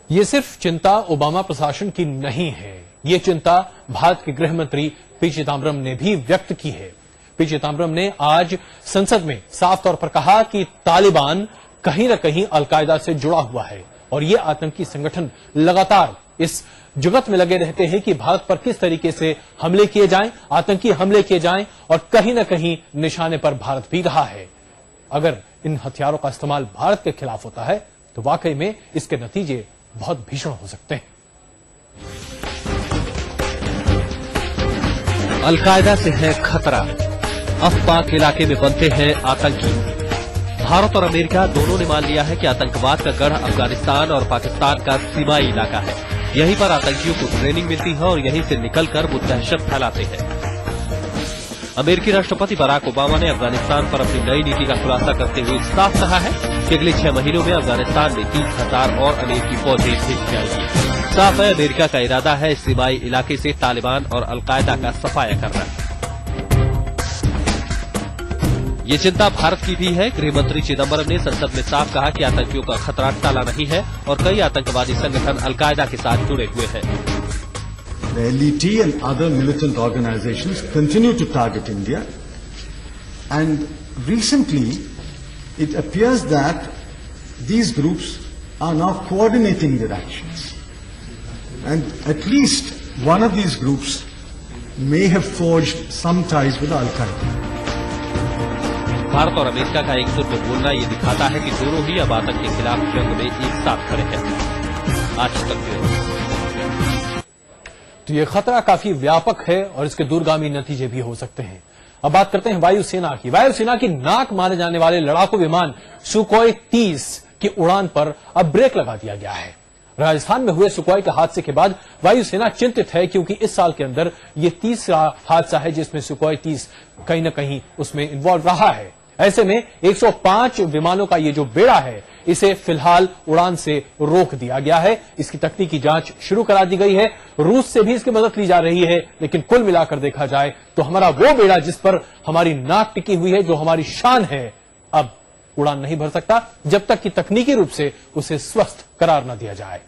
ये सिर्फ चिंता ओबामा प्रशासन की नहीं है, ये चिंता भारत के गृह मंत्री पी चिदम्बरम ने भी व्यक्त की है। पी चिदम्बरम ने आज संसद में साफ तौर पर कहा कि तालिबान कहीं न कहीं अलकायदा से जुड़ा हुआ है और ये आतंकी संगठन लगातार इस जुगत में लगे रहते हैं कि भारत पर किस तरीके से हमले किए जाएं, आतंकी हमले किए जाएं, और कहीं न कहीं निशाने पर भारत भी रहा है। अगर इन हथियारों का इस्तेमाल भारत के खिलाफ होता है तो वाकई में इसके नतीजे बहुत भीषण हो सकते हैं। अलकायदा से है खतरा, अफपाक इलाके में बनते हैं आतंकी। भारत और अमेरिका दोनों ने मान लिया है कि आतंकवाद का गढ़ अफगानिस्तान और पाकिस्तान का सीमाई इलाका है। यहीं पर आतंकियों को ट्रेनिंग मिलती है और यहीं से निकलकर वो दहशत फैलाते हैं। अमेरिकी राष्ट्रपति बराक ओबामा ने अफगानिस्तान पर अपनी नई नीति का खुलासा करते हुए साफ कहा है कि अगले 6 महीनों में अफगानिस्तान में 30,000 और अमेरिकी फौजें भेजी जाएंगी। साफ है, अमेरिका का इरादा है इस सीमाई इलाके से तालिबान और अलकायदा का सफाया करना। ये चिंता भारत की भी है। गृह मंत्री चिदम्बरम ने संसद में साफ कहा कि आतंकियों का खतरा टला नहीं है और कई आतंकवादी संगठन अलकायदा के साथ जुड़े हुए हैं। The LET and other militant organizations continue to target India, and recently it appears that these groups are now coordinating their actions, and at least one of these groups may have forged some ties with Al-Qaeda. Bharat और America का एक सुर में बोलना ये दिखाता है कि दोनों ही अब आतंक के खिलाफ जंग में एक साथ खड़े हैं। आज तक तो ये खतरा काफी व्यापक है और इसके दूरगामी नतीजे भी हो सकते हैं। अब बात करते हैं वायुसेना की। वायुसेना की नाक माने जाने वाले लड़ाकू विमान सुखोई 30 की उड़ान पर अब ब्रेक लगा दिया गया है। राजस्थान में हुए सुखोई के हादसे के बाद वायुसेना चिंतित है, क्योंकि इस साल के अंदर ये तीसरा हादसा है जिसमें सुखोई 30 कहीं न कहीं उसमें इन्वॉल्व रहा है। ऐसे में 105 विमानों का ये जो बेड़ा है, इसे फिलहाल उड़ान से रोक दिया गया है। इसकी तकनीकी जांच शुरू करा दी गई है। रूस से भी इसकी मदद ली जा रही है, लेकिन कुल मिलाकर देखा जाए तो हमारा वो बेड़ा जिस पर हमारी नाक टिकी हुई है, जो हमारी शान है, अब उड़ान नहीं भर सकता जब तक कि तकनीकी रूप से उसे स्वस्थ करार न दिया जाए।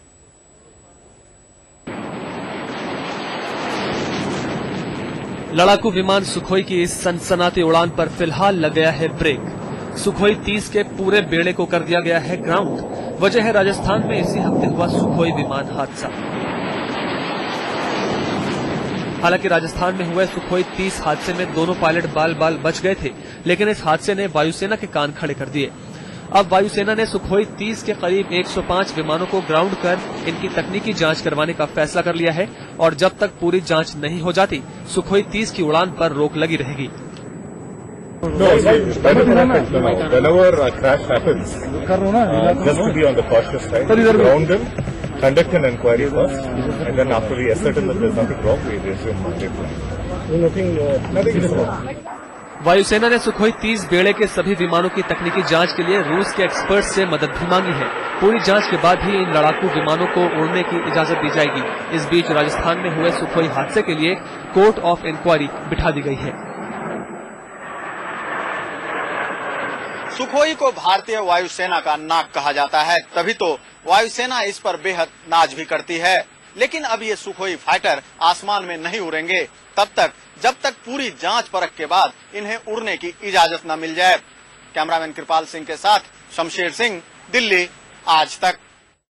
लड़ाकू विमान सुखोई की इस सनसनाती उड़ान पर फिलहाल लग गया है ब्रेक। सुखोई 30 के पूरे बेड़े को कर दिया गया है ग्राउंड। वजह है राजस्थान में इसी हफ्ते हुआ सुखोई विमान हादसा। हालांकि राजस्थान में हुए सुखोई 30 हादसे में दोनों पायलट बाल बाल बच गए थे, लेकिन इस हादसे ने वायुसेना के कान खड़े कर दिए। अब वायुसेना ने सुखोई 30 के करीब 105 विमानों को ग्राउंड कर इनकी तकनीकी जांच करवाने का फैसला कर लिया है और जब तक पूरी जांच नहीं हो जाती सुखोई 30 की उड़ान पर रोक लगी रहेगी। No, whenever a crash happens, just to be on the cautious side, ground them, conduct an inquiry first, and then after we ascertain that there's nothing wrong, we resume Monday plan. Nothing is wrong. वायुसेना ने Sukhoi 30 बेड़े के सभी विमानों की तकनीकी जांच के लिए रूस के एक्सपर्ट से मदद भी मांगी है। पूरी जांच के बाद ही इन लड़ाकू विमानों को उड़ने की इजाजत दी जाएगी। इस बीच राजस्थान में हुए सुखोई हादसे के लिए कोर्ट ऑफ इंक्वायरी बिठा दी गई है। सुखोई को भारतीय वायुसेना का नाक कहा जाता है, तभी तो वायुसेना इस पर बेहद नाज भी करती है। लेकिन अब ये सुखोई फाइटर आसमान में नहीं उड़ेंगे जब तक पूरी जांच परख के बाद इन्हें उड़ने की इजाजत न मिल जाए। कैमरामैन कृपाल सिंह के साथ शमशेर सिंह, दिल्ली, आज तक।